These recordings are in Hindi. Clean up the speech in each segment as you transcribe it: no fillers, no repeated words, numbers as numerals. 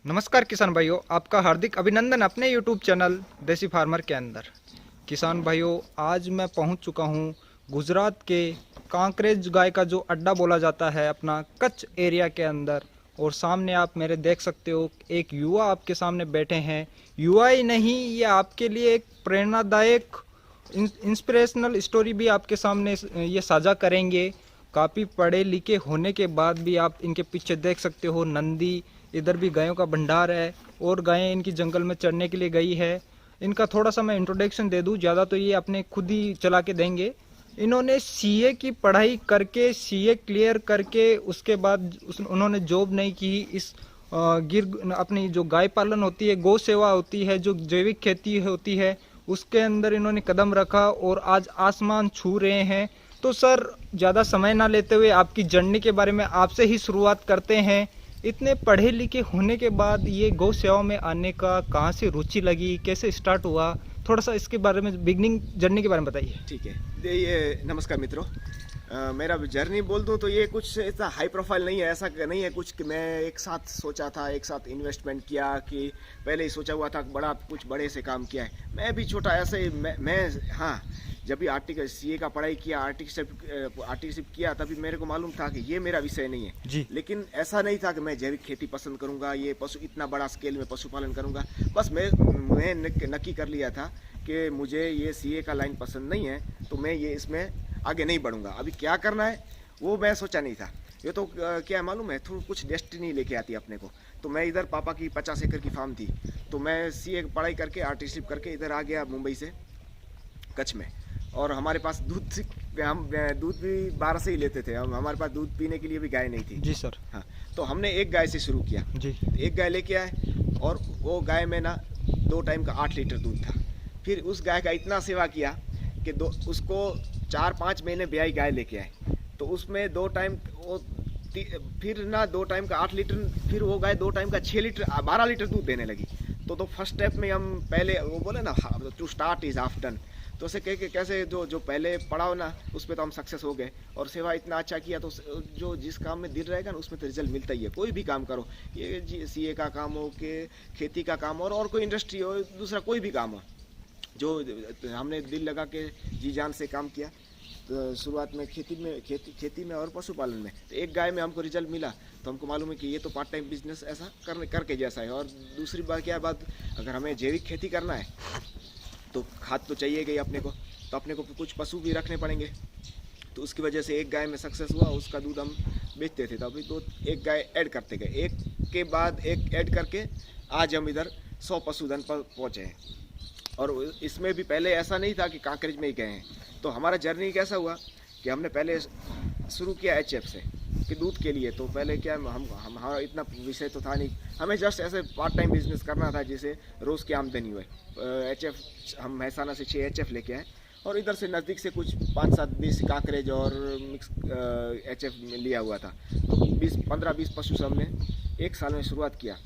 नमस्कार किसान भाइयों, आपका हार्दिक अभिनंदन अपने यूट्यूब चैनल देसी फार्मर के अंदर। किसान भाइयों, आज मैं पहुंच चुका हूं गुजरात के कांकरेज गाय का जो अड्डा बोला जाता है अपना कच्छ एरिया के अंदर। और सामने आप मेरे देख सकते हो एक युवा आपके सामने बैठे हैं। युवा ही नहीं, ये आपके लिए एक प्रेरणादायक इंस्पिरेशनल स्टोरी भी आपके सामने ये साझा करेंगे। काफ़ी पढ़े लिखे होने के बाद भी आप इनके पीछे देख सकते हो नंदी, इधर भी गायों का भंडार है और गायें इनकी जंगल में चरने के लिए गई है। इनका थोड़ा सा मैं इंट्रोडक्शन दे दूं, ज़्यादा तो ये अपने खुद ही चला के देंगे। इन्होंने सीए की पढ़ाई करके सीए क्लियर करके उसके बाद उन्होंने जॉब नहीं की। इस गिर अपनी जो गाय पालन होती है, गौ सेवा होती है, जो जैविक खेती होती है, उसके अंदर इन्होंने कदम रखा और आज आसमान छू रहे हैं। तो सर, ज़्यादा समय ना लेते हुए आपकी जर्नी के बारे में आपसे ही शुरुआत करते हैं। इतने पढ़े लिखे होने के बाद ये गौ सेवा में आने का कहाँ से रुचि लगी, कैसे स्टार्ट हुआ, थोड़ा सा इसके बारे में बिगनिंग जर्नी के बारे में बताइए। ठीक है। ये नमस्कार मित्रों। मेरा जर्नी बोल दूं तो ये कुछ इतना हाई प्रोफाइल नहीं है, ऐसा नहीं है कुछ कि मैं एक साथ सोचा था, एक साथ इन्वेस्टमेंट किया कि पहले ही सोचा हुआ था बड़ा कुछ बड़े से काम किया है। मैं भी छोटा ऐसे ही मैं हाँ, जब भी आर्टिकल सीए का पढ़ाई किया, आर्टिकलशिप किया, तभी मेरे को मालूम था कि ये मेरा विषय नहीं है जी। लेकिन ऐसा नहीं था कि मैं जैविक खेती पसंद करूंगा, ये पशु इतना बड़ा स्केल में पशुपालन करूंगा। बस मैं नक्की कर लिया था कि मुझे ये सीए का लाइन पसंद नहीं है, तो मैं ये इसमें आगे नहीं बढ़ूंगा। अभी क्या करना है वो मैं सोचा नहीं था। ये तो क्या मालूम है, थोड़ा कुछ डेस्टिनी लेके आती है अपने को। तो मैं इधर पापा की 50 एकड़ की फार्म थी, तो मैं सीए पढ़ाई करके आर्टिकलशिप करके इधर आ गया मुंबई से कच्छ में। और हमारे पास हम दूध भी 12 से ही लेते थे। हमारे पास दूध पीने के लिए भी गाय नहीं थी। जी सर। हाँ, तो हमने एक गाय से शुरू किया। जी। एक गाय लेके आए और वो गाय में ना 2 टाइम का 8 लीटर दूध था। फिर उस गाय का इतना सेवा किया कि उसको 4-5 महीने ब्याई गाय लेके आए, तो उसमें 2 टाइम वो फिर ना 2 टाइम का 8 लीटर, फिर वो गाय 2 टाइम का 6 लीटर 12 लीटर दूध देने लगी। तो फर्स्ट स्टेप में हम पहले वो बोले ना, to start is half done. तो उसे कह के कैसे जो पहले पढ़ाओ ना उस पर तो हम सक्सेस हो गए और सेवा इतना अच्छा किया, तो जो जिस काम में दिल रहेगा ना उसमें तो रिजल्ट मिलता ही है। कोई भी काम करो, ये सीए का काम हो कि खेती का काम हो और कोई इंडस्ट्री हो, दूसरा कोई भी काम हो, जो हमने दिल लगा के जी जान से काम किया। तो शुरुआत में खेती में और पशुपालन में तो एक गाय में हमको रिजल्ट मिला, तो हमको मालूम है कि ये तो पार्ट टाइम बिजनेस ऐसा करके जैसा है। और दूसरी बात क्या बात, अगर हमें जैविक खेती करना है तो खाद तो चाहिए गई अपने को, तो अपने को कुछ पशु भी रखने पड़ेंगे। तो उसकी वजह से एक गाय में सक्सेस हुआ, उसका दूध हम बेचते थे। तो अभी तो एक गाय ऐड करते गए, एक के बाद एक ऐड करके आज हम इधर 100 पशुधन पर पहुँचे हैं। और इसमें भी पहले ऐसा नहीं था कि कांकरेज में ही गए हैं। तो हमारा जर्नी कैसा हुआ कि हमने पहले शुरू किया एचएफ से कि दूध के लिए। तो पहले क्या हमारा इतना विषय तो था नहीं, हमें जस्ट ऐसे पार्ट टाइम बिजनेस करना था जिसे रोज़ की आमदनी हुए। एचएफ हम महसाना से 6 एचएफ लेके आए और इधर से नज़दीक से कुछ 5-7 20 कांकरेज और मिक्स एचएफ लिया हुआ था। तो 15-20 पशु से हमने 1 साल में शुरुआत किया।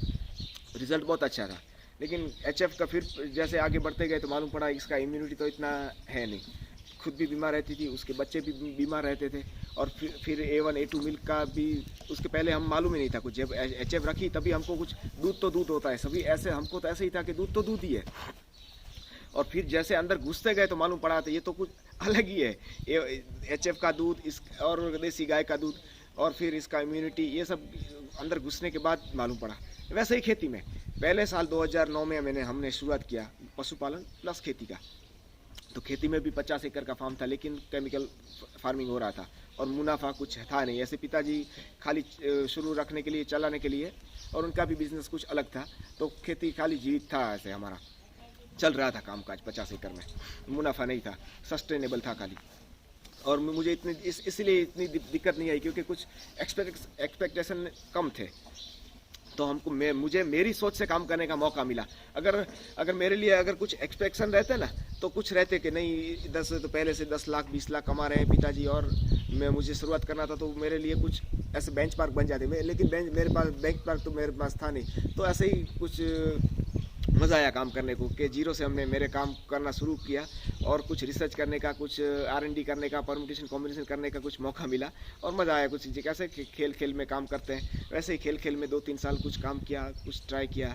रिजल्ट बहुत अच्छा था। लेकिन एचएफ का फिर जैसे आगे बढ़ते गए तो मालूम पड़ा इसका इम्यूनिटी तो इतना है नहीं। खुद भी बीमार रहती थी, उसके बच्चे भी बीमार रहते थे। और फिर A1 A2 मिल्क का भी उसके पहले हम मालूम ही नहीं था कुछ। जब एचएफ रखी तभी हमको कुछ दूध तो दूध होता है, सभी ऐसे हमको तो ऐसे ही था कि दूध तो दूध ही है। और फिर जैसे अंदर घुसते गए तो मालूम पड़ा था ये तो कुछ अलग ही है। एचएफ का दूध इस और देसी गाय का दूध और फिर इसका इम्यूनिटी, ये सब अंदर घुसने के बाद मालूम पड़ा। वैसे ही खेती में पहले साल 2009 में हमने शुरुआत किया पशुपालन प्लस खेती का। तो खेती में भी 50 एकड़ का फार्म था, लेकिन केमिकल फार्मिंग हो रहा था और मुनाफा कुछ था नहीं। ऐसे पिताजी खाली शुरू रखने के लिए, चलाने के लिए, और उनका भी बिजनेस कुछ अलग था। तो खेती खाली जीवित था, ऐसे हमारा चल रहा था कामकाज। 50 एकड़ में मुनाफा नहीं था, सस्टेनेबल था खाली। और मुझे इसलिए इतनी दिक्कत नहीं आई क्योंकि कुछ एक्सपेक्टेशन कम थे। तो हमको मुझे मेरी सोच से काम करने का मौका मिला। अगर मेरे लिए अगर कुछ एक्सपेक्टेशन रहते ना तो कुछ रहते कि नहीं 10 तो पहले से 10 लाख 20 लाख कमा रहे हैं पिताजी और मुझे शुरुआत करना था, तो मेरे लिए कुछ ऐसे बेंचमार्क बन जाते। लेकिन मेरे पास बेंचमार्क तो मेरे पास था नहीं। तो ऐसे ही कुछ मज़ा आया काम करने को कि जीरो से हमने मेरे काम करना शुरू किया और कुछ रिसर्च करने का, कुछ R&D करने का, परम्यूटेशन कॉम्बिनेशन करने का कुछ मौका मिला और मज़ा आया। कुछ जैसे खेल खेल में काम करते हैं वैसे ही खेल खेल में 2-3 साल कुछ काम किया, कुछ ट्राई किया।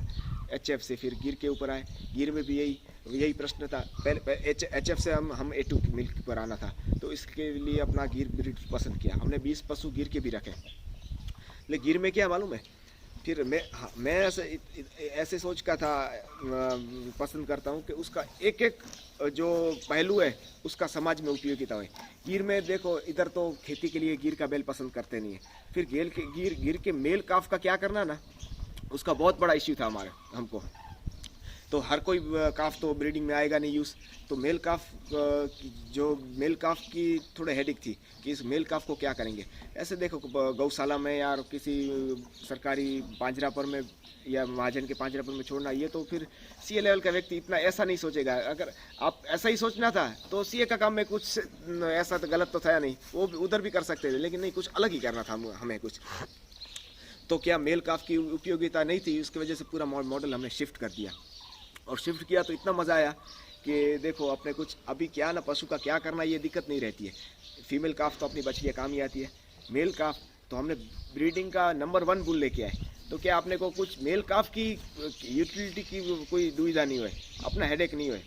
HF से फिर गिर के ऊपर आए। गिर में भी यही प्रश्न था। पहले HF से हम A2 मिल्क पर आना था, तो इसके लिए अपना गिर ब्रीड पसंद किया हमने। 20 पशु गिर के भी रखे। लेकिन गिर में क्या मालूम है, फिर मैं ऐसे सोच का था, पसंद करता हूँ कि उसका एक एक जो पहलू है उसका समाज में उपयोगिता है। गिर में देखो, इधर तो खेती के लिए गिर का बैल पसंद करते नहीं है। फिर गिर के मेल काफ का क्या करना ना, उसका बहुत बड़ा इश्यू था हमको। तो हर कोई काफ तो ब्रीडिंग में आएगा नहीं यूज़, तो मेल काफ की थोड़े हेडेक थी कि इस मेल काफ को क्या करेंगे। ऐसे देखो गौशाला में या किसी सरकारी पांजरापर में या महाजन के पांजरापर में छोड़ना, ये तो फिर CA लेवल का व्यक्ति इतना ऐसा नहीं सोचेगा। अगर आप ऐसा ही सोचना था तो CA का काम में कुछ ऐसा तो गलत तो था नहीं, वो उधर भी कर सकते थे, लेकिन नहीं, कुछ अलग ही करना था हमें कुछ। तो क्या मेल काफ की उपयोगिता नहीं थी, उसकी वजह से पूरा मॉडल हमने शिफ्ट कर दिया। और शिफ्ट किया तो इतना मज़ा आया कि देखो अपने कुछ अभी क्या ना, पशु का क्या करना ये दिक्कत नहीं रहती है। फीमेल काफ तो अपनी बछड़ियाँ काम ही आती है। मेल काफ तो हमने ब्रीडिंग का नंबर 1 बुल लेके आए। तो क्या आपने को कुछ मेल काफ की यूटिलिटी की कोई दुविधा नहीं हुए, अपना हेडेक नहीं हुए।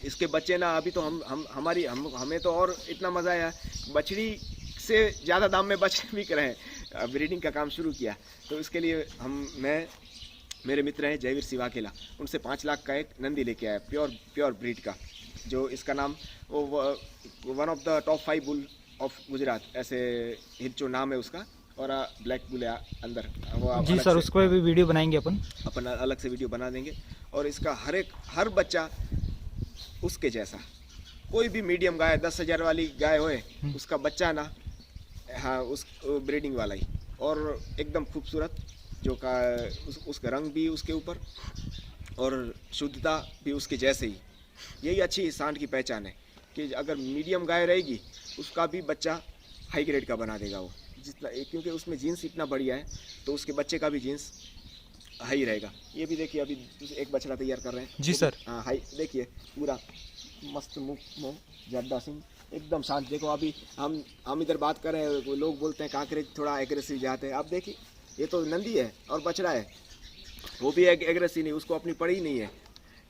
इसके बच्चे ना अभी तो हमें तो और इतना मज़ा आया, बछड़ी से ज़्यादा दाम में बच्चे बिक रहे हैं। ब्रीडिंग का काम शुरू किया तो इसके लिए मेरे मित्र हैं जयवीर सिवाकेला, उनसे 5 लाख का एक नंदी लेके आया, प्योर ब्रीड का, जो इसका नाम वो 1 of the top 5 bull of Gujarat, ऐसे हिच्चो नाम है उसका। और ब्लैक बुल है अंदर वो जी सर, उस पर भी वीडियो बनाएंगे अपन अलग से वीडियो बना देंगे। और इसका हर बच्चा उसके जैसा, कोई भी मीडियम गाय 10,000 वाली गाय होए, उसका बच्चा ना, हाँ, उस ब्रीडिंग वाला ही, और एकदम खूबसूरत, जो का उसका रंग भी उसके ऊपर और शुद्धता भी उसके जैसे ही। यही अच्छी सांड की पहचान है कि अगर मीडियम गाय रहेगी उसका भी बच्चा हाई ग्रेड का बना देगा वो, जितना, क्योंकि उसमें जीन्स इतना बढ़िया है तो उसके बच्चे का भी जीन्स हाई रहेगा। ये भी देखिए अभी एक बछड़ा तैयार कर रहे हैं जी सर। हाँ, हाई देखिए, पूरा मस्त मुँह जर्दा सिंह, एकदम शांत। देखो अभी हम इधर बात कर रहे हैं, लोग बोलते हैं कांकरेज थोड़ा एग्रेसिव जाते हैं। आप देखिए ये तो नंदी है और बछड़ा है, वो भी एग्रेसिव नहीं, उसको अपनी पड़ी नहीं है।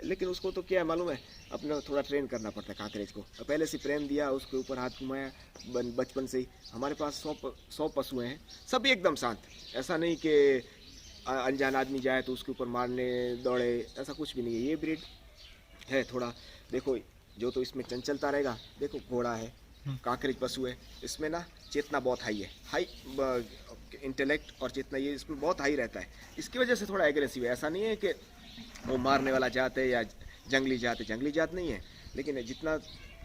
लेकिन उसको तो क्या है मालूम है, अपना थोड़ा ट्रेन करना पड़ता है कांकरेज को। पहले से प्रेम दिया, उसके ऊपर हाथ घुमाया बचपन से ही। हमारे पास 100 पशु हैं, सभी एकदम शांत। ऐसा नहीं कि अनजान आदमी जाए तो उसके ऊपर मारने दौड़े, ऐसा कुछ भी नहीं है। ये ब्रीड है थोड़ा, देखो जो तो इसमें चंचलता रहेगा। देखो घोड़ा है, कांकरेज पशु है, इसमें ना चेतना बहुत हाई है, हाई इंटेलेक्ट और चेतना ये इसमें बहुत हाई रहता है। इसकी वजह से थोड़ा एग्रेसिव है। ऐसा नहीं है कि वो मारने वाला जात है या जंगली जात नहीं है, लेकिन जितना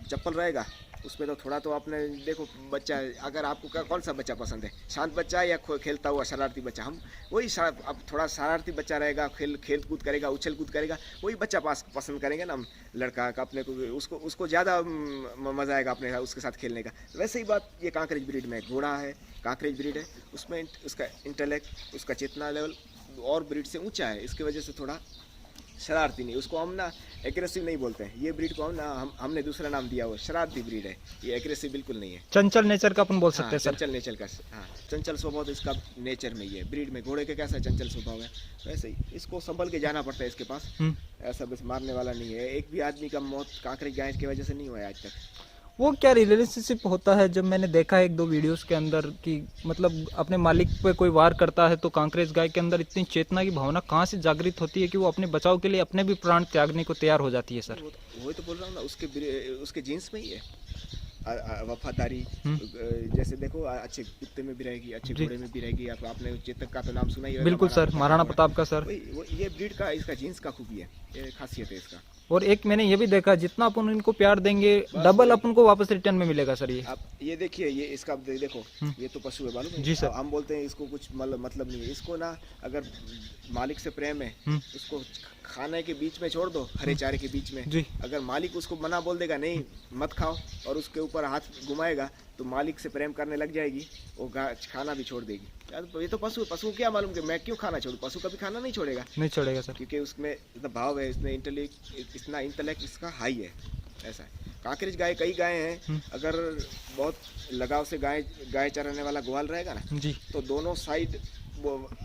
चप्पल रहेगा उसमें तो थोड़ा तो आपने देखो। बच्चा, अगर आपको कौन सा बच्चा पसंद है, शांत बच्चा या खेलता हुआ शरारती बच्चा? हम वही अब थोड़ा शरारती बच्चा रहेगा, खेल कूद करेगा, उछल कूद करेगा, वही बच्चा पसंद करेंगे ना हम लड़का का। अपने को उसको ज़्यादा मज़ा आएगा अपने उसके साथ खेलने का। वैसे ही बात ये कांकरेज ब्रीड में, घोड़ा है, कांकरेज ब्रीड है, उसमें उसका इंटेलेक्ट, उसका चेतना लेवल और ब्रीड से ऊँचा है। इसकी वजह से थोड़ा शरारती नहीं, उसको हम ना एग्रेसिव नहीं बोलते हैं। ये ब्रीड को हमने दूसरा नाम दिया हुआ, शरारती ब्रीड है। ये एग्रेसिव बिल्कुल नहीं है, चंचल नेचर का अपन बोल सकते हैं सर। चंचल नेचर का, हाँ, चंचल स्वभाव तो इसका नेचर में ही है। ब्रीड में घोड़े के कैसा चंचल स्वभाव है, वैसे ही इसको संभल के जाना पड़ता है इसके पास। ऐसा बस मारने वाला नहीं है। एक भी आदमी का मौत कांकरेज गाय की वजह से नहीं हुआ है आज तक। वो क्या रिलेशनशिप होता है, जब मैंने देखा है 1-2 वीडियोस के अंदर कि मतलब अपने मालिक पे कोई वार करता है तो कांकरेज गाय के अंदर इतनी चेतना की भावना कहाँ से जागृत होती है कि वो अपने बचाव के लिए अपने भी प्राण त्यागने को तैयार हो जाती है सर? वही तो बोल रहा हूँ ना, उसके जीन्स में ही है वफादारी। जैसे देखो अच्छे कुत्ते में भी रहेगी, अच्छे घोड़े में भी रहेगी। आपने चेतक का तो नाम सुना ही है। बिल्कुल सर, महाराणा प्रताप का सर। ये ब्रीड का, इसका जीन्स का खूबी है, ये खासियत है इसका। और एक मैंने ये भी देखा, जितना अपन इनको प्यार देंगे डबल अपन को वापस रिटर्न में मिलेगा सर। ये आप ये देखिए, ये इसका देखो, ये तो पशु है मालूम है जी सर। हम बोलते हैं इसको कुछ मतलब नहीं है। इसको ना अगर मालिक से प्रेम है, उसको खाने के बीच में छोड़ दो, हरे चारे के बीच में, अगर मालिक उसको मना बोल देगा नहीं मत खाओ और उसके ऊपर हाथ घुमाएगा तो मालिक से प्रेम करने लग जाएगी, वो खाना भी छोड़ देगी। यार ये तो पशु, पशु को क्या मालूम कि मैं क्यों खाना छोड़ूं, पशु कभी खाना नहीं छोड़ेगा, नहीं छोड़ेगा सर। क्योंकि उसमें इतना भाव है, इसमें इतना इंटेलेक्ट इसका हाई है, ऐसा है। कांकरेज गाय, कई गाय हैं, अगर बहुत लगाव से गाय चराने वाला ग्वाल रहेगा ना जी, तो दोनों साइड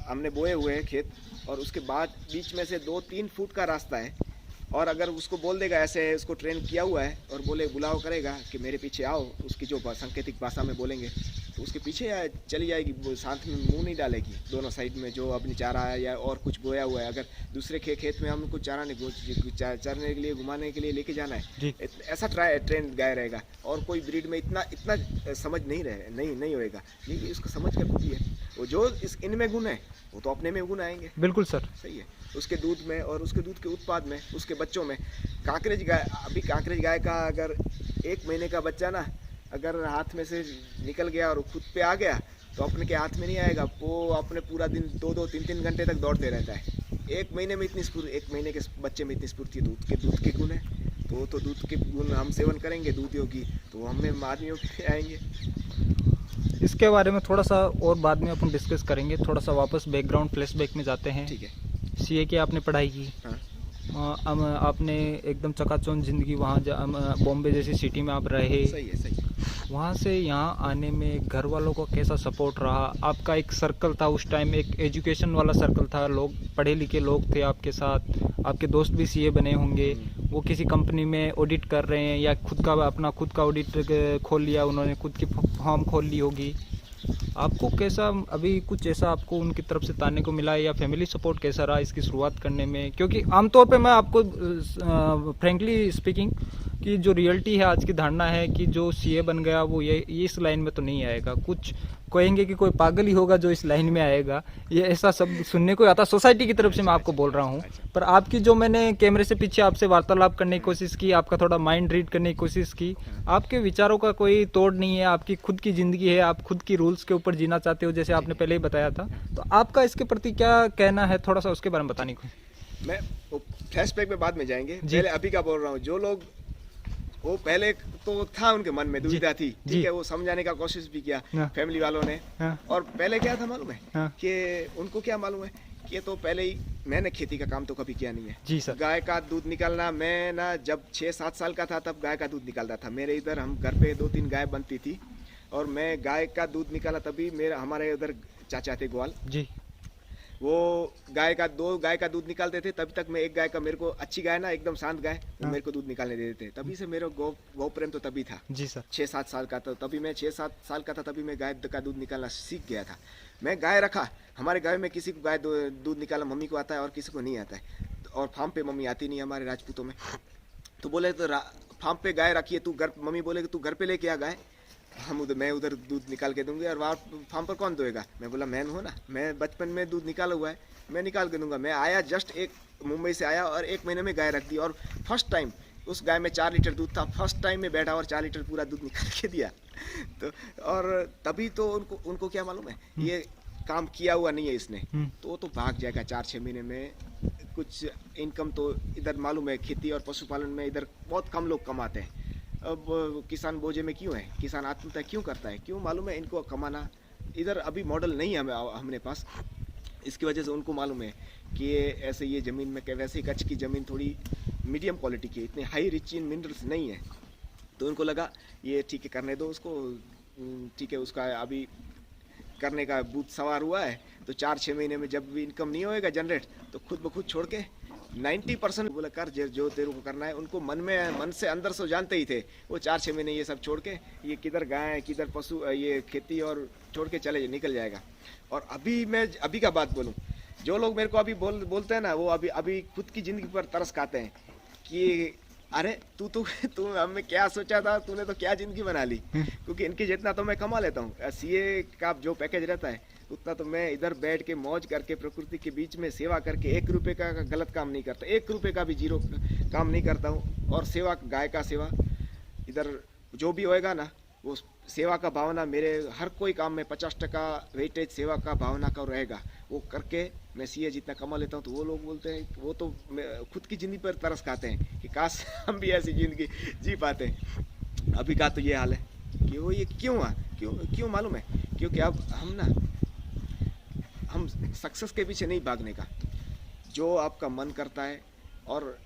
हमने बोए हुए हैं खेत, और उसके बाद बीच में से 2-3 फुट का रास्ता है, और अगर उसको बोल देगा, ऐसे है उसको ट्रेन किया हुआ है, और बोले बुलाओ करेगा कि मेरे पीछे आओ, उसकी जो सांकेतिक भाषा में बोलेंगे तो उसके पीछे चली जाएगी, वो साथ में मुंह नहीं डालेगी। दोनों साइड में जो अपनी चारा है या और कुछ बोया हुआ है, अगर दूसरे खेत में हमको चारा नहीं चरने के लिए, घुमाने के लिए लेके जाना है, ऐसा ट्रेन गाय रहेगा। और कोई ब्रीड में इतना समझ नहीं होएगा, ये उसको समझ कर होती है। वो जो इनमें गुण है वो तो अपने में गुण आएंगे। बिल्कुल सर, सही है। उसके दूध में और उसके दूध के उत्पाद में, उसके बच्चों में, कांकरेज गाय, अभी कांकरेज गाय का अगर 1 महीने का बच्चा ना अगर हाथ में से निकल गया और खुद पे आ गया तो अपने के हाथ में नहीं आएगा, वो अपने पूरा दिन 2-2, 3-3 घंटे तक दौड़ते रहता है। 1 महीने में इतनी स्फूर्ति, 1 महीने के बच्चे में इतनी स्फूर्ति, दूध के गुण है। तो दूध के गुण हम सेवन करेंगे दूध योगी, तो हमें आदमियों के आएंगे। इसके बारे में थोड़ा सा और बाद में अपन डिस्कस करेंगे। थोड़ा सा वापस बैकग्राउंड फ्लैशबैक में जाते हैं। ठीक है। सीए की आपने पढ़ाई की, हाँ। आपने एकदम चकाचौंध जिंदगी वहाँ बॉम्बे जैसी सिटी में आप रहे। सही है, सही है। वहाँ से यहाँ आने में घर वालों का कैसा सपोर्ट रहा? आपका एक सर्कल था उस टाइम, एक एजुकेशन वाला सर्कल था, लोग पढ़े लिखे लोग थे आपके साथ, आपके दोस्त भी सीए बने होंगे, वो किसी कंपनी में ऑडिट कर रहे हैं या खुद का ऑडिट खोल लिया उन्होंने, खुद की फॉर्म खोल ली होगी। आपको कैसा अभी कुछ ऐसा आपको उनकी तरफ से ताने को मिला है, या फैमिली सपोर्ट कैसा रहा इसकी शुरुआत करने में? क्योंकि आमतौर पे मैं आपको फ्रेंकली स्पीकिंग कि जो रियलिटी है, आज की धारणा है कि जो सीए बन गया वो ये इस लाइन में तो नहीं आएगा। कुछ कहेंगे कि कोई पागल ही होगा जो इस लाइन में आएगा, ये ऐसा सब सुनने को आता सोसाइटी की तरफ से। मैं आपको बोल रहा हूँ, पर आपकी जो मैंने कैमरे से पीछे आपसे वार्तालाप करने की कोशिश की, आपका थोड़ा माइंड रीड करने की कोशिश की, आपके विचारों का कोई तोड़ नहीं है, आपकी खुद की ज़िंदगी है, आप खुद की रूल्स के ऊपर जीना चाहते हो, जैसे आपने पहले ही बताया था। तो आपका इसके प्रति क्या कहना है, थोड़ा सा उसके बारे में बताने को। मैं फ्लैशबैक में बाद में जाएंगे, पहले अभी का बोल रहा हूँ। जो लोग, वो पहले तो था उनके मन में दुविधा थी, ठीक है, वो समझाने का कोशिश भी किया फैमिली वालों ने। और पहले क्या था मालूम है कि उनको क्या मालूम है कि ये तो पहले ही, मैंने खेती का काम तो कभी किया नहीं है जी सर। गाय का दूध निकालना, मैं ना जब 6-7 साल का था तब गाय का दूध निकालता था। मेरे इधर हम घर पे 2-3 गाय बनती थी और मैं गाय का दूध निकाला, तभी हमारे उधर चाचा थे ग्वाल जी, वो गाय का 2 गाय का दूध निकालते थे। तभी तक मैं एक गाय का, मेरे को अच्छी गाय ना, एकदम शांत गाय, वो मेरे को दूध निकालने देते थे। तभी से मेरा गौ प्रेम तो तभी था जी सर। 6-7 साल का था, तभी मैं 6-7 साल का था, तभी मैं गाय का दूध निकालना सीख गया था। मैं गाय रखा, हमारे गाँव में किसी को गाय दूध निकालना मम्मी को आता है और किसी को नहीं आता है, और फार्म पे मम्मी आती नहीं हमारे राजपूतों में। तो बोले तो फार्म पे गाय रखिए तू, घर, मम्मी बोले कि तू घर पे लेके आ गाय, मैं उधर दूध निकाल के दूंगी, और वहाँ फार्म पर कौन दोएगा? मैं बोला मैं हूँ ना, मैं बचपन में दूध निकाला हुआ है, मैं निकाल के दूंगा। मैं आया, जस्ट मुंबई से आया और 1 महीने में गाय रख दी, और फर्स्ट टाइम उस गाय में 4 लीटर दूध था। फर्स्ट टाइम में बैठा और 4 लीटर पूरा दूध निकाल के दिया। तो और तभी तो उनको क्या मालूम है, ये काम किया हुआ नहीं है इसने, तो वो तो भाग जाएगा 4-6 महीने में। कुछ इनकम तो इधर मालूम है, खेती और पशुपालन में इधर बहुत कम लोग कमाते हैं। अब किसान बोझे में क्यों है, किसान आत्महत्या क्यों करता है, क्यों मालूम है? इनको कमाना इधर अभी मॉडल नहीं है हमने पास, इसकी वजह से उनको मालूम है कि ये ऐसे, ये ज़मीन में वैसे कच्छ की ज़मीन थोड़ी मीडियम क्वालिटी की, इतनी हाई रिच इन मिनरल्स नहीं है। तो उनको लगा ये ठीक है, करने दो उसको, ठीक है, उसका अभी करने का भूत सवार हुआ है। तो 4-6 महीने में जब भी इनकम नहीं होएगा जनरेट, तो खुद ब खुद छोड़ के 90% बोला कर जो तेरे को करना है। उनको मन से अंदर से जानते ही थे वो। 4-6 महीने ये सब छोड़ के, ये किधर गाय किधर पशु, ये खेती और छोड़ के निकल जाएगा। और अभी मैं अभी का बात बोलूं, जो लोग मेरे को अभी बोलते हैं ना, वो अभी खुद की ज़िंदगी पर तरस खाते हैं कि अरे तू हमें क्या सोचा था, तूने तो क्या ज़िंदगी बना ली। क्योंकि इनकी जितना तो मैं कमा लेता हूँ, सीए का जो पैकेज रहता है उतना तो मैं इधर बैठ के मौज करके प्रकृति के बीच में सेवा करके 1 रुपये का गलत काम नहीं करता, 1 रुपये का भी जीरो काम नहीं करता हूँ। और सेवा, गाय का सेवा, इधर जो भी होएगा ना, वो सेवा का भावना मेरे हर कोई काम में 50% वेटेज सेवा का भावना का रहेगा। वो करके मैं सीए जितना कमा लेता हूँ। तो वो लोग बोलते हैं, वो तो खुद की ज़िंदगी पर तरस खाते हैं कि काश हम भी ऐसी ज़िंदगी जी पाते हैं। अभी का तो ये हाल है। कि वो ये क्यों हुआ, क्यों क्यों मालूम है, क्योंकि अब हम सक्सेस के पीछे नहीं भागने का, जो आपका मन करता है और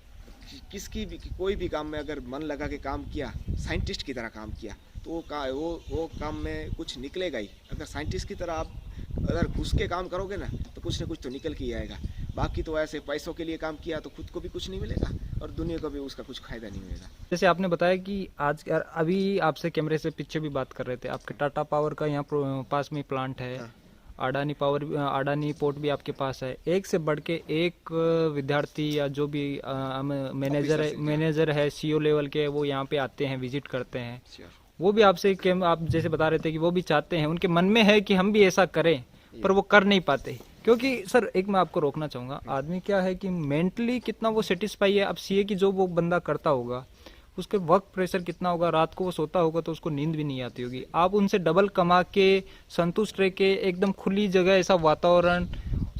किसकी भी कोई भी काम में अगर मन लगा के काम किया, साइंटिस्ट की तरह काम किया, तो वो काम में कुछ निकलेगा ही। अगर साइंटिस्ट की तरह आप अगर घुस के काम करोगे ना तो कुछ ना कुछ तो निकल के ही आएगा। बाकी तो ऐसे पैसों के लिए काम किया तो खुद को भी कुछ नहीं मिलेगा और दुनिया को भी उसका कुछ फायदा नहीं मिलेगा। जैसे आपने बताया कि आज अभी आपसे कैमरे से पीछे भी बात कर रहे थे, आपके टाटा पावर का यहाँ पास में प्लांट है, हाँ। अडानी पोर्ट भी आपके पास है। एक से बढ़ के एक विद्यार्थी या जो भी मैनेजर है सीईओ लेवल के, वो यहाँ पे आते हैं, विजिट करते हैं। वो भी आपसे आप जैसे बता रहे थे कि वो भी चाहते हैं, उनके मन में है कि हम भी ऐसा करें, पर वो कर नहीं पाते। क्योंकि सर एक मैं आपको रोकना चाहूँगा, आदमी क्या है कि मेंटली कितना वो सेटिस्फाई है। अब सीए की जो वो बंदा करता होगा, उसके वर्क प्रेशर कितना होगा, रात को वो सोता होगा तो उसको नींद भी नहीं आती होगी। आप उनसे डबल कमा के संतुष्ट रह के एकदम खुली जगह, ऐसा वातावरण,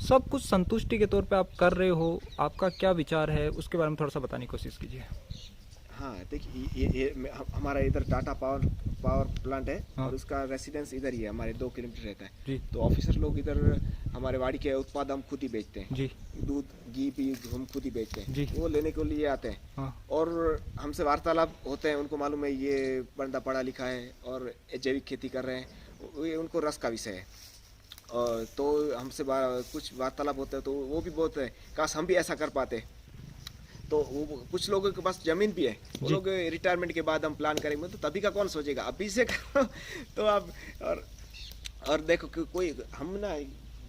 सब कुछ संतुष्टि के तौर पे आप कर रहे हो। आपका क्या विचार है उसके बारे में थोड़ा सा बताने की कोशिश कीजिए। हाँ देखिए, ये हमारा इधर टाटा पावर प्लांट है। हाँ। और उसका रेसिडेंस इधर ही है, हमारे 2 किलोमीटर रहता है जी। तो ऑफिसर लोग इधर हमारे वाड़ी के उत्पाद हम खुद ही बेचते हैं जी। दूध घी भी हम खुद ही बेचते हैं जी। वो लेने के लिए आते हैं। हाँ। और हमसे वार्तालाप होते हैं, उनको मालूम है ये बंदा पढ़ा लिखा है और जैविक खेती कर रहे हैं, ये उनको रस का विषय है। और तो हमसे कुछ वार्तालाप होता है तो वो भी बोलते हैं काश हम भी ऐसा कर पाते। तो वो कुछ लोगों के पास जमीन भी है, वो लोग रिटायरमेंट के बाद हम प्लान करेंगे, तो तभी का कौन सोचेगा, अभी से करो। तो अब और देखो कि कोई हम ना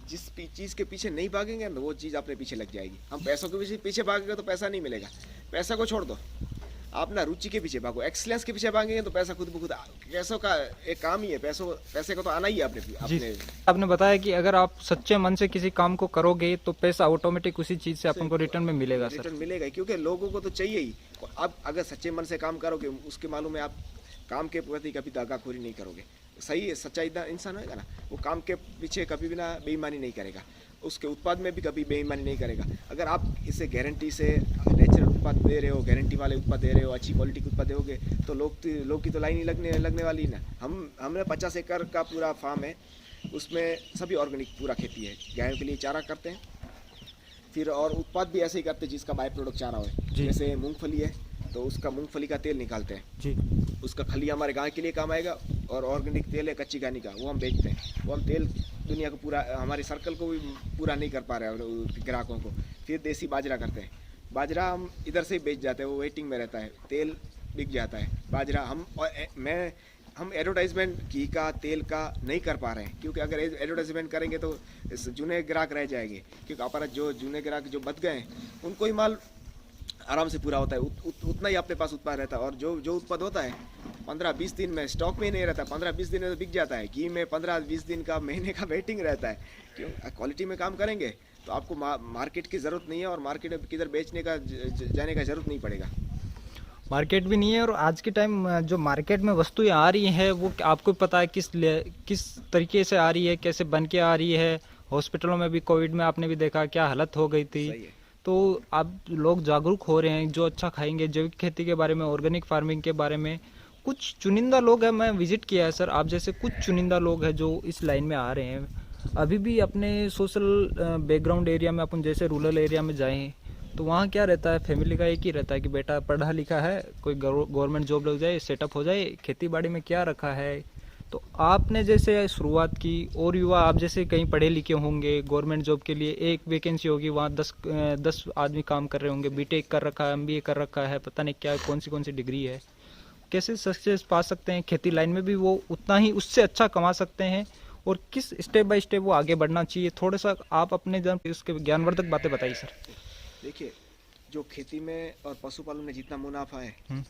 जिस चीज़ के पीछे नहीं भागेंगे ना वो चीज़ अपने पीछे लग जाएगी। हम पैसों के पीछे भागेंगे तो पैसा नहीं मिलेगा, पैसा को छोड़ दो, आप ना रुचि के पीछे भागो, एक्सीलेंस के पीछे भागेंगे तो पैसा खुद ब खुद। पैसों का एक काम ही है, पैसे को तो आना ही है अपने। आपने बताया कि अगर आप सच्चे मन से किसी काम को करोगे तो पैसा ऑटोमेटिक उसी चीज से अपन को रिटर्न में मिलेगा। सर रिटर्न मिलेगा, क्योंकि लोगों को तो चाहिए ही। अब अगर सच्चे मन से काम करोगे, उसके मालूम है आप काम के प्रति कभी दागाखोरी नहीं करोगे, सही है, सच्चा इंसान होगा ना, वो काम के पीछे कभी भी ना बेईमानी नहीं करेगा, उसके उत्पाद में भी कभी बेईमानी नहीं करेगा। अगर आप इसे गारंटी से नेचुरल उत्पाद दे रहे हो, गारंटी वाले उत्पाद दे रहे हो, अच्छी क्वालिटी के उत्पाद दोगे तो लोग की तो लाइन ही लगने वाली ना। हमने 50 एकड़ का पूरा फार्म है, उसमें सभी ऑर्गेनिक पूरा खेती है, गायों के लिए चारा करते हैं, फिर और उत्पाद भी ऐसे ही करते हैं जिसका बाय प्रोडक्ट चारा हो। जैसे मूंगफली है तो उसका मूंगफली का तेल निकालते हैं जी, उसका खली हमारे गाय के लिए काम आएगा, और ऑर्गेनिक तेल है कच्ची घानी का, वो हम बेचते हैं। वो हम तेल दुनिया को पूरा, हमारे सर्कल को भी पूरा नहीं कर पा रहे हैं ग्राहकों को। फिर देसी बाजरा करते हैं, बाजरा हम इधर से ही बेच जाते हैं, वो वेटिंग में रहता है, तेल बिक जाता है। बाजरा हम एडवर्टाइजमेंट घी का तेल का नहीं कर पा रहे हैं, क्योंकि अगर एडवर्टाइजमेंट करेंगे तो जूने ग्राहक रह जाएंगे, क्योंकि हमारा जो जूने ग्राहक जो बच गए हैं उनको ही माल आराम से पूरा होता है, उतना ही अपने पास उत्पाद रहता है। और जो उत्पाद होता है 15-20 दिन में स्टॉक में ही नहीं रहता, 15-20 दिन में तो बिक जाता है। घी में 15-20 दिन का, महीने का वेटिंग रहता है। क्यों? क्वालिटी में काम करेंगे तो आपको मार्केट की ज़रूरत नहीं है, और मार्केट में किधर बेचने का जाने का ज़रूरत नहीं पड़ेगा। मार्केट भी नहीं है, और आज के टाइम जो मार्केट में वस्तुएं आ रही हैं वो आपको पता है किस तरीके से आ रही है, कैसे बन के आ रही है। हॉस्पिटलों में भी कोविड में आपने भी देखा क्या हालत हो गई थी। तो अब लोग जागरूक हो रहे हैं, जो अच्छा खाएंगे, जैविक खेती के बारे में, ऑर्गेनिक फार्मिंग के बारे में। कुछ चुनिंदा लोग हैं, मैं विजिट किया है सर, आप जैसे कुछ चुनिंदा लोग हैं जो इस लाइन में आ रहे हैं। अभी भी अपने सोशल बैकग्राउंड एरिया में, अपन जैसे रूरल एरिया में जाएं तो वहाँ क्या रहता है, फैमिली का एक ही रहता है कि बेटा पढ़ा लिखा है, कोई गवर्नमेंट जॉब लग जाए, सेटअप हो जाए, खेती बाड़ी में क्या रखा है। तो आपने जैसे शुरुआत की, और युवा आप जैसे कहीं पढ़े लिखे होंगे, गवर्नमेंट जॉब के लिए एक वैकेंसी होगी, वहाँ 10 आदमी काम कर रहे होंगे, बीटेक कर रखा है, एमबीए कर रखा है, पता नहीं क्या कौन सी डिग्री है। कैसे सक्सेस पा सकते हैं खेती लाइन में भी, वो उतना ही उससे अच्छा कमा सकते हैं, और किस स्टेप बाय स्टेप वो आगे बढ़ना चाहिए। थोड़ा सा आप अपने उसके ज्ञानवर्धक बातें बताइए सर। देखिए, जो खेती में और पशुपालन में जितना मुनाफा है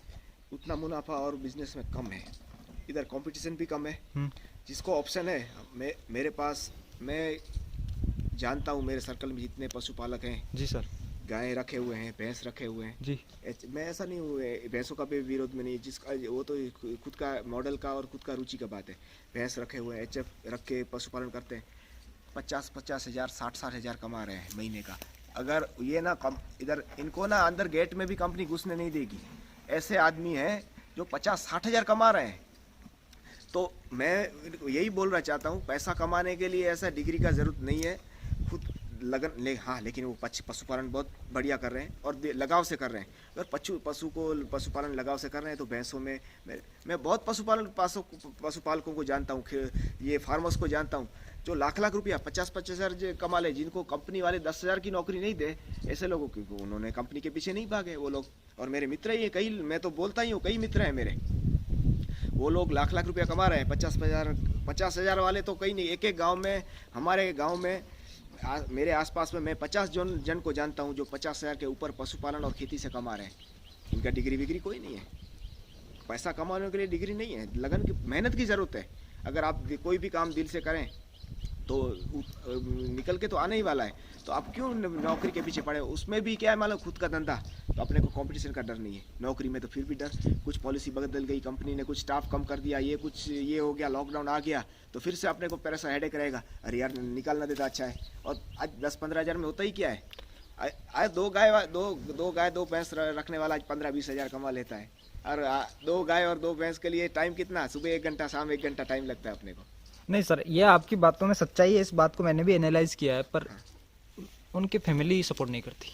उतना मुनाफा और बिजनेस में कम है। इधर कंपटीशन भी कम है। जिसको ऑप्शन है, मेरे पास, मैं जानता हूँ मेरे सर्कल में जितने पशुपालक हैं जी सर, गाय रखे हुए हैं, भैंस रखे हुए हैं जी। मैं ऐसा नहीं हूँ, भैंसों का भी विरोध में नहीं, जिसका वो तो खुद का मॉडल का और खुद का रुचि का बात है। भैंस रखे हुए हैं, HF रख के पशुपालन करते हैं, 50-50 हज़ार 60-60 हज़ार कमा रहे हैं महीने का। अगर ये ना कम, इधर इनको ना अंदर गेट में भी कंपनी घुसने नहीं देगी। ऐसे आदमी हैं जो 50-60 हज़ार कमा रहे हैं, तो मैं यही बोलना चाहता हूँ, पैसा कमाने के लिए ऐसा डिग्री का ज़रूरत नहीं है, खुद लगन ले। हाँ, लेकिन वो पशुपालन बहुत बढ़िया कर रहे हैं और लगाव से कर रहे हैं। अगर पशुपालन लगाव से कर रहे हैं तो भैंसों में मैं बहुत पशुपालकों को जानता हूँ, ये फार्मर्स को जानता हूँ जो लाख लाख रुपया 50-50 हज़ार कमा ले, जिनको कंपनी वाले 10,000 की नौकरी नहीं दे। ऐसे लोगों की उन्होंने कंपनी के पीछे नहीं भागे वो लोग। और मेरे मित्र ही हैं कई, मैं तो बोलता ही हूँ, कई मित्र हैं मेरे, वो लोग लाख लाख रुपया कमा रहे हैं। 50,000 वाले तो कहीं नहीं, एक एक गांव में, हमारे गांव में मेरे आसपास में मैं 50 जन को जानता हूं जो 50,000 के ऊपर पशुपालन और खेती से कमा रहे हैं। इनका डिग्री विग्री कोई नहीं है। पैसा कमाने के लिए डिग्री नहीं है, लगन की मेहनत की ज़रूरत है। अगर आप कोई भी काम दिल से करें तो निकल के तो आने ही वाला है। तो आप क्यों नौकरी के पीछे पड़े? उसमें भी क्या है, मालूम, खुद का धंधा तो अपने को कंपटीशन का डर नहीं है। नौकरी में तो फिर भी डर, कुछ पॉलिसी बदल गई, कंपनी ने कुछ स्टाफ कम कर दिया, ये हो गया, लॉकडाउन आ गया, तो फिर से अपने को पैसा हेडेक रहेगा, अरे यार निकालना देता अच्छा है। और आज 10-15 हज़ार में होता ही क्या है? आज दो गाय दो भैंस रखने वाला आज 15-20 हज़ार कमा लेता है। और 2 गाय और 2 भैंस के लिए टाइम कितना? सुबह 1 घंटा, शाम 1 घंटा टाइम लगता है अपने को। नहीं सर, ये आपकी बातों में सच्चाई है, इस बात को मैंने भी एनालाइज किया है, पर उनकी फैमिली सपोर्ट नहीं करती।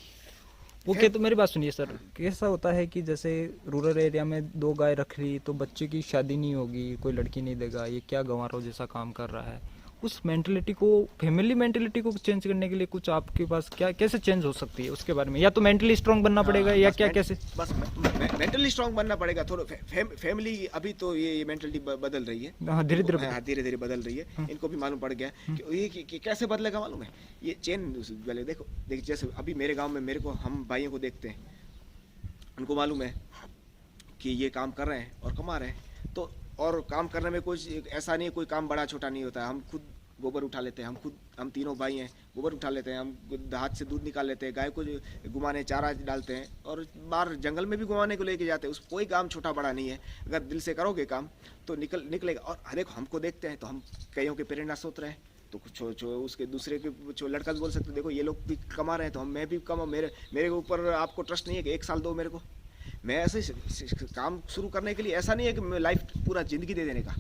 वो क्या, तो मेरी बात सुनिए सर, कैसा होता है कि जैसे रूरल एरिया में 2 गाय रख ली तो बच्चे की शादी नहीं होगी, कोई लड़की नहीं देगा, ये क्या गंवारों जैसा काम कर रहा है। उस मेंटलिटी को, फैमिली मेंटलिटी को चेंज करने के लिए कुछ आपके पास क्या, कैसे चेंज हो सकती है उसके बारे में? या तो मेंटली स्ट्रांग बनना पड़ेगा या क्या, कैसे? बस मेंटली स्ट्रांग बनना पड़ेगा थोड़ा। फैमिली अभी तो ये मेंटलिटी बदल रही है। हाँ, धीरे धीरे बदल रही है। इनको भी मालूम पड़ गया कि ये कैसे बदलेगा, मालूम है? ये चेन पहले देखो जैसे अभी मेरे गाँव में मेरे को, हम भाइयों को देखते हैं, उनको मालूम है कि ये काम कर रहे हैं और कमा रहे हैं। तो और काम करने में कुछ ऐसा नहीं है, कोई काम बड़ा छोटा नहीं होता है। हम खुद गोबर उठा लेते हैं, हम तीनों भाई हैं, गोबर उठा लेते हैं, हम हाथ से दूध निकाल लेते हैं, गाय को घुमाने चारा डालते हैं और बाहर जंगल में भी घुमाने को लेके जाते हैं। उस कोई काम छोटा बड़ा नहीं है, अगर दिल से करोगे काम तो निकलेगा। और देखो हमको देखते हैं तो हम कईयों के प्रेरणा स्रोत रहे हैं, तो कुछ उसके दूसरे के लड़का भी बोल सकते, देखो ये लोग भी कमा रहे हैं तो मैं भी कमाऊँ। मेरे ऊपर आपको ट्रस्ट नहीं है कि 1 साल दो मेरे को, मैं ऐसे काम शुरू करने के लिए, ऐसा नहीं है कि मैं लाइफ पूरा ज़िंदगी दे देने का,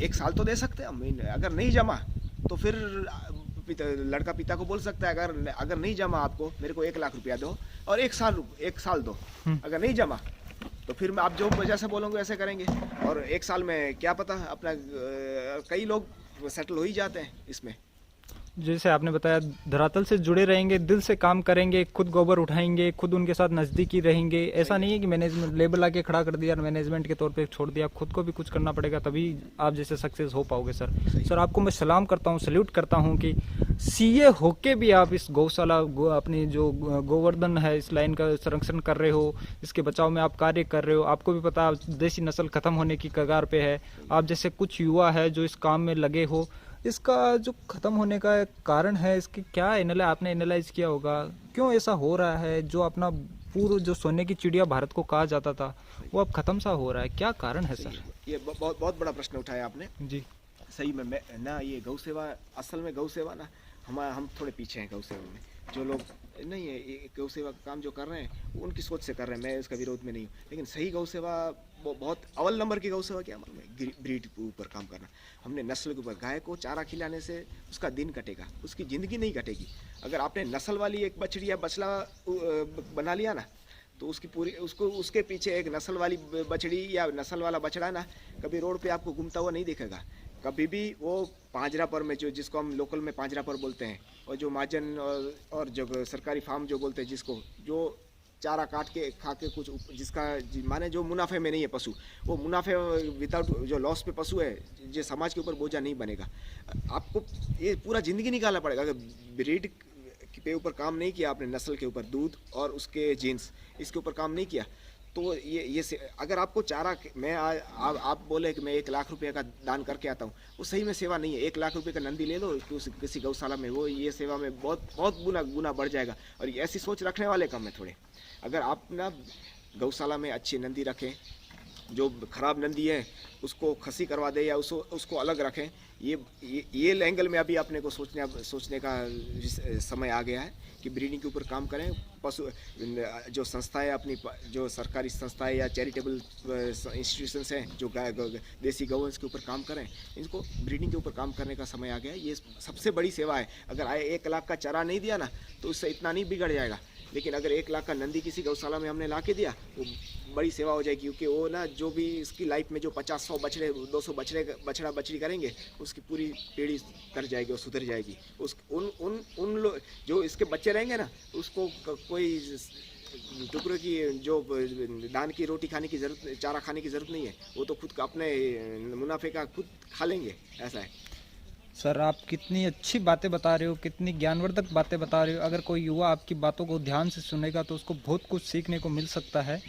1 साल तो दे सकते हैं हम। अगर नहीं जमा तो फिर लड़का पिता को बोल सकता है, अगर नहीं जमा आपको, मेरे को 1 लाख रुपया दो और 1 साल दो। अगर नहीं जमा तो फिर मैं आप जो जैसे बोलोगे वैसे करेंगे। और 1 साल में क्या पता अपना, कई लोग सेटल हो ही जाते हैं इसमें। जैसे आपने बताया, धरातल से जुड़े रहेंगे, दिल से काम करेंगे, खुद गोबर उठाएंगे, खुद उनके साथ नज़दीकी रहेंगे। ऐसा नहीं है कि मैनेजमेंट लेबल आके खड़ा कर दिया और मैनेजमेंट के तौर पे छोड़ दिया। खुद को भी कुछ करना पड़ेगा, तभी आप जैसे सक्सेस हो पाओगे सर। आपको मैं सलाम करता हूँ, सल्यूट करता हूँ कि सीए होके भी आप इस गौशाला अपनी जो गोवर्धन है इस लाइन का संरक्षण कर रहे हो, इसके बचाव में आप कार्य कर रहे हो। आपको भी पता देसी नस्ल खत्म होने की कगार पे है। आप जैसे कुछ युवा है जो इस काम में लगे हो, इसका जो खत्म होने का कारण है, इसकी क्या आपने एनालाइज किया होगा, क्यों ऐसा हो रहा है? जो अपना पूर्व जो सोने की चिड़िया भारत को कहा जाता था वो अब खत्म सा हो रहा है, क्या कारण है सर? ये बहुत बड़ा प्रश्न उठाया आपने जी। सही में मैं ना, ये गौ सेवा, असल में गौ सेवा ना, हम थोड़े पीछे हैं गौ सेवा में। जो लोग नहीं है ये गौ सेवा का काम जो कर रहे हैं वो उनकी सोच से कर रहे हैं, मैं इसका विरोध में नहीं हूँ। लेकिन सही गौ सेवा, बहुत अव्वल नंबर की गौ सेवा क्या मालूम है? ब्रीड के ऊपर काम करना। हमने नस्ल के ऊपर, गाय को चारा खिलाने से उसका दिन कटेगा, उसकी ज़िंदगी नहीं कटेगी। अगर आपने नस्ल वाली एक बछड़ी या बछड़ा बना लिया ना, तो उसकी पूरी उसके पीछे एक नस्ल वाली बछड़ी या नस्ल वाला बछड़ा ना कभी रोड पे आपको घूमता हुआ नहीं दिखेगा। कभी भी वो पांजरा पर में, जो हम लोकल में पांजरा पर बोलते हैं, और जो महाजन और जो सरकारी फार्म जो बोलते हैं, जिसको जो चारा काट के खा के कुछ जिसका माने जो मुनाफे में नहीं है पशु, वो मुनाफे विदाउट जो लॉस पे पशु है, जो समाज के ऊपर बोझा नहीं बनेगा। आपको ये पूरा ज़िंदगी निकालना पड़ेगा। अगर ब्रीड पे ऊपर काम नहीं किया आपने, नस्ल के ऊपर, दूध और उसके जीन्स, इसके ऊपर काम नहीं किया, तो ये अगर आपको चारा, मैं आप बोले कि मैं 1 लाख रुपए का दान करके आता हूँ, वो सही में सेवा नहीं है। 1 लाख रुपए का नंदी ले लो किसी गौशाला में, वो ये सेवा में बहुत गुना बढ़ जाएगा। और ऐसी सोच रखने वाले कम है थोड़े। अगर आप ना गौशाला में अच्छी नंदी रखें जो खराब नंदी है उसको खसी करवा दे या उसको अलग रखें। ये एंगल में अभी अपने को सोचने का समय आ गया है कि ब्रीडिंग के ऊपर काम करें। पशु जो संस्थाएं अपनी जो सरकारी संस्थाएं या चैरिटेबल इंस्टीट्यूशंस हैं जो देसी गौवंश के ऊपर काम करें, इनको ब्रीडिंग के ऊपर काम करने का समय आ गया है। ये सबसे बड़ी सेवा है। अगर 1 लाख का चारा नहीं दिया ना तो उससे इतना नहीं बिगड़ जाएगा, लेकिन अगर 1 लाख का नंदी किसी गौशाला में हमने ला के दिया वो बड़ी सेवा हो जाएगी, क्योंकि वो ना जो भी इसकी लाइफ में जो 50-100 बछड़े 200 बछड़ा बछड़ी करेंगे उसकी पूरी पीढ़ी तर जाएगी और सुधर जाएगी। उन लोग जो इसके बच्चे रहेंगे ना उसको कोई टुकड़े की जो दान की रोटी खाने की जरूरत, चारा खाने की जरूरत नहीं है। वो तो खुद अपने मुनाफे का खुद खा लेंगे, ऐसा है। सर आप कितनी अच्छी बातें बता रहे हो, कितनी ज्ञानवर्धक बातें बता रहे हो। अगर कोई युवा आपकी बातों को ध्यान से सुनेगा तो उसको बहुत कुछ सीखने को मिल सकता है।